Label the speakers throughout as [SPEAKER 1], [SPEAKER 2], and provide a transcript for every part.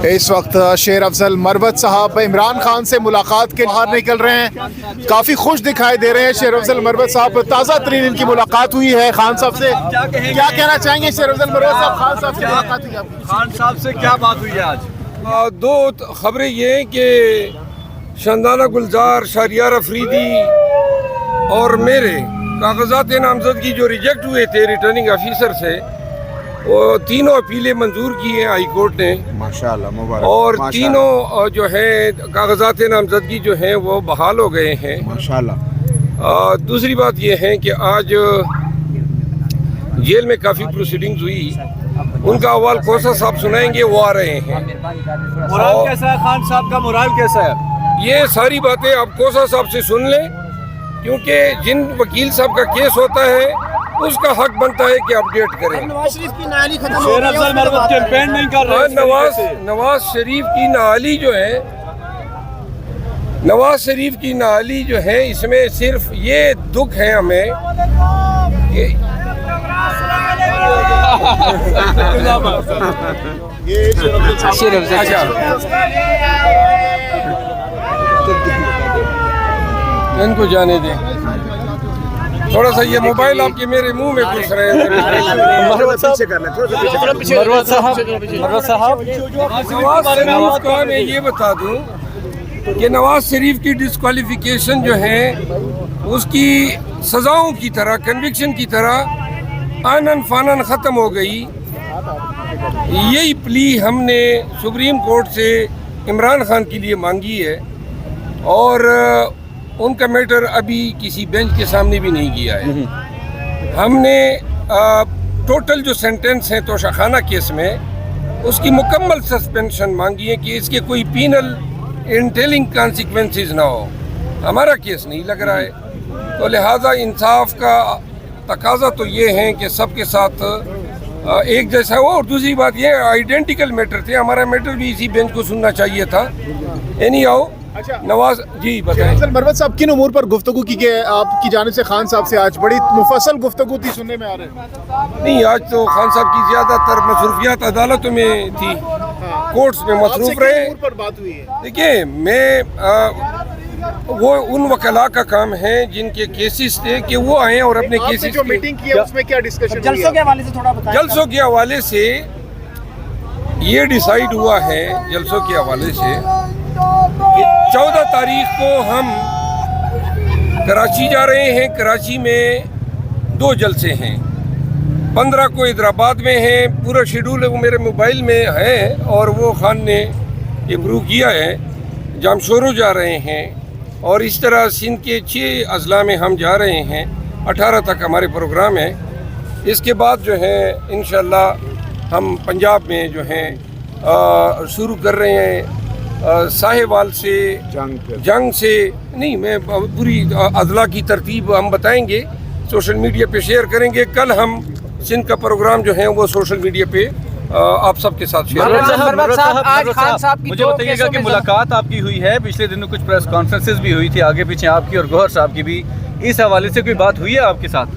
[SPEAKER 1] اس وقت شیر افضل مروت صاحب عمران خان سے ملاقات کے باہر نکل رہے ہیں. کافی خوش دکھائی دے رہے ہیں شیر افضل مروت صاحب. تازہ ترین ان کی ملاقات ہوئی ہے خان صاحب سے. کیا کہنا چاہیں گے شیر افضل مروت صاحب؟ خان صاحب سے ملاقات ہوئی ہے.
[SPEAKER 2] خان صاحب سے کیا بات ہوئی ہے آج؟
[SPEAKER 3] دو خبریں یہ ہیں کہ شاندانہ گلزار، شہریار افریدی اور میرے کاغذات نامزدگی جو ریجیکٹ ہوئے تھے ریٹرننگ آفیسر سے، وہ تینوں اپیلیں منظور کی ہیں ہائی کورٹ نے
[SPEAKER 1] ماشاءاللہ، مبارک.
[SPEAKER 3] اور تینوں جو ہیں کاغذات نامزدگی جو ہیں وہ بحال ہو گئے ہیں
[SPEAKER 1] ماشاءاللہ.
[SPEAKER 3] دوسری بات یہ ہے کہ آج جیل میں کافی پروسیڈنگز ہوئی، ان کا احوال کوسا صاحب سنائیں گے، وہ آ رہے ہیں.
[SPEAKER 2] مورال کیسا ہے خان صاحب کا؟ مورال کیسا ہے؟
[SPEAKER 3] یہ ساری باتیں آپ کوسا صاحب سے سن لیں، کیونکہ جن وکیل صاحب کا کیس ہوتا ہے اس کا حق بنتا ہے کہ اپڈیٹ کریں.
[SPEAKER 4] نواز شریف کی نااہلی ختم ہو
[SPEAKER 2] شیر
[SPEAKER 4] گئی
[SPEAKER 2] افضل مروت کیمپین نہیں کر رہے.
[SPEAKER 3] نواز شریف کی نااہلی جو ہے، نواز شریف کی نااہلی جو ہے، اس میں صرف یہ دکھ ہے ہمیں کہ ان کو جانے دیں. تھوڑا سا یہ موبائل آپ کے میرے منہ میں گھس رہے ہیں.
[SPEAKER 2] مروت صاحب
[SPEAKER 3] نواز شریف کو میں یہ بتا دوں کہ نواز شریف کی ڈسکوالیفیکیشن جو ہے اس کی سزاؤں کی طرح، کنوکشن کی طرح آنن فانن ختم ہو گئی. یہی پلی ہم نے سپریم کورٹ سے عمران خان کے لیے مانگی ہے، اور ان کا میٹر ابھی کسی بینچ کے سامنے بھی نہیں کیا ہے. ہم نے ٹوٹل جو سینٹنس ہیں توشہ خانہ کیس میں، اس کی مکمل سسپینشن مانگی ہے کہ اس کے کوئی پینل انٹیلنگ کانسیکوینسز نہ ہو. ہمارا کیس نہیں لگ رہا ہے، تو لہٰذا انصاف کا تقاضا تو یہ ہے کہ سب کے ساتھ ایک جیسا ہو. اور دوسری بات یہ آئیڈینٹیکل میٹر تھے، ہمارا میٹر بھی اسی بینچ کو سننا چاہیے تھا. اینی آؤ نواز جی بتائیں.
[SPEAKER 1] افضل مروت صاحب کن امور پر گفتگو کی کہ آپ کی جانب سے خان صاحب سے آج بڑی مفصل گفتگو تھی سننے میں آ رہے ہیں؟
[SPEAKER 3] نہیں، آج تو خان صاحب کی زیادہ تر مصروفیات عدالتوں میں تھی، کورٹس میں مصروف رہے. دیکھیے، میں وہ ان وکلاء کا کام ہے جن کے کیسز تھے کہ وہ آئیں اور اپنے کیسز
[SPEAKER 1] جو میٹنگ کی ہے اس میں کیا ڈسکشن؟
[SPEAKER 4] جلسوں کے حوالے سے تھوڑا بتائیں.
[SPEAKER 3] جلسوں کے حوالے سے یہ ڈیسائیڈ ہوا ہے، جلسوں کے حوالے سے، کہ 14 تاریخ کو ہم کراچی جا رہے ہیں. کراچی میں 2 جلسے ہیں، 15 کو حیدرآباد میں ہیں. پورا شیڈول وہ میرے موبائل میں ہے اور وہ خان نے اپروو کیا ہے. جامشورو جا رہے ہیں، اور اس طرح سندھ کے 6 اضلاع میں ہم جا رہے ہیں. 18 تک ہمارے پروگرام ہے. اس کے بعد جو ہے انشاءاللہ ہم پنجاب میں جو ہیں شروع کر رہے ہیں. ساہیوال سے، جنگ سے نہیں، میں پوری اضلاع کی ترتیب ہم بتائیں گے، سوشل میڈیا پہ شیئر کریں گے. کل ہم سندھ کا پروگرام جو ہے وہ سوشل میڈیا پہ آپ سب کے ساتھ شیئر کریں.
[SPEAKER 2] مجھے بتائیے گا کہ ملاقات آپ کی ہوئی ہے، پچھلے دنوں کچھ پریس کانفرنسز بھی ہوئی تھی آگے پیچھے آپ کی اور گوہر صاحب کی بھی، اس حوالے سے کوئی بات ہوئی ہے آپ کے ساتھ؟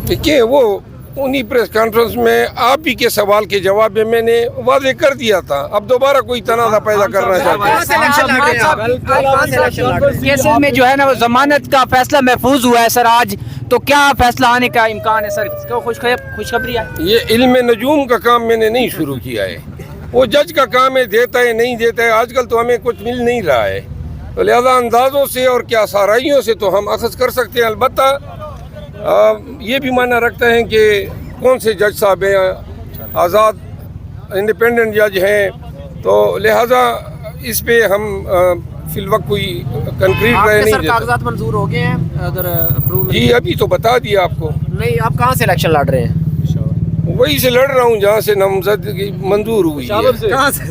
[SPEAKER 3] دیکھیے، وہ انہی پریس کانفرنس میں آپ ہی کے سوال کے جواب میں نے واضح کر دیا تھا. اب دوبارہ کوئی تنازع پیدا کرنا چاہتے ہیں.
[SPEAKER 4] کیسز میں جو ہے نا وہ ضمانت کا فیصلہ محفوظ ہوا ہے سر آج، تو کیا فیصلہ آنے کا امکان ہے سر؟ خوشخبری ہے.
[SPEAKER 3] یہ علم نجوم کا کام میں نے نہیں شروع کیا ہے، وہ جج کا کام ہے، دیتا ہے نہیں دیتا ہے. آج کل تو ہمیں کچھ مل نہیں رہا ہے، تو لہذا اندازوں سے اور کیا سارائیوں سے تو ہم اخذ کر سکتے ہیں. البتہ یہ بھی معنی رکھتا ہے کہ کون سے جج صاحب ہیں، آزاد انڈیپینڈنٹ جج ہیں، تو لہذا اس پہ ہم فی الوقت کوئی کنکریٹ رائے نہیں دیتے.
[SPEAKER 4] کاغذات منظور ہو گئے ہیں ادھر اپروو میں؟
[SPEAKER 3] جی ابھی تو بتا دیا آپ کو.
[SPEAKER 4] نہیں، آپ کہاں سے الیکشن لڑ رہے ہیں؟
[SPEAKER 3] وہی سے لڑ رہا ہوں جہاں سے نامزدگی منظور ہوئی ہے.
[SPEAKER 4] کہاں سے؟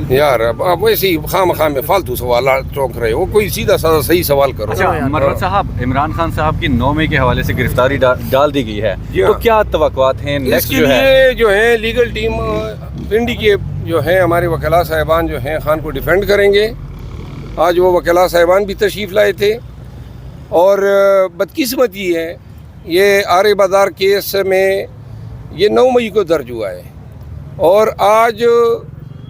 [SPEAKER 3] یار اب ویسے ہی خام میں فالتو سوالات چونک رہے ہو، کوئی سیدھا سادہ صحیح سوال کرو.
[SPEAKER 2] مروت صاحب، عمران خان صاحب کی 9 مئی کے حوالے سے گرفتاری ڈال دی گئی ہے، تو کیا توقعات ہیں
[SPEAKER 3] اس
[SPEAKER 2] نیکسٹ
[SPEAKER 3] کے
[SPEAKER 2] جو ہے؟
[SPEAKER 3] لیے جو ہے لیگل ٹیم پنڈی کے جو ہیں ہمارے وکلاء صاحبان جو ہیں خان کو ڈیفینڈ کریں گے. آج وہ وکلاء صاحبان بھی تشریف لائے تھے، اور بدقسمتی ہے یہ آرے بازار کیس میں یہ 9 مئی کو درج ہوا ہے، اور آج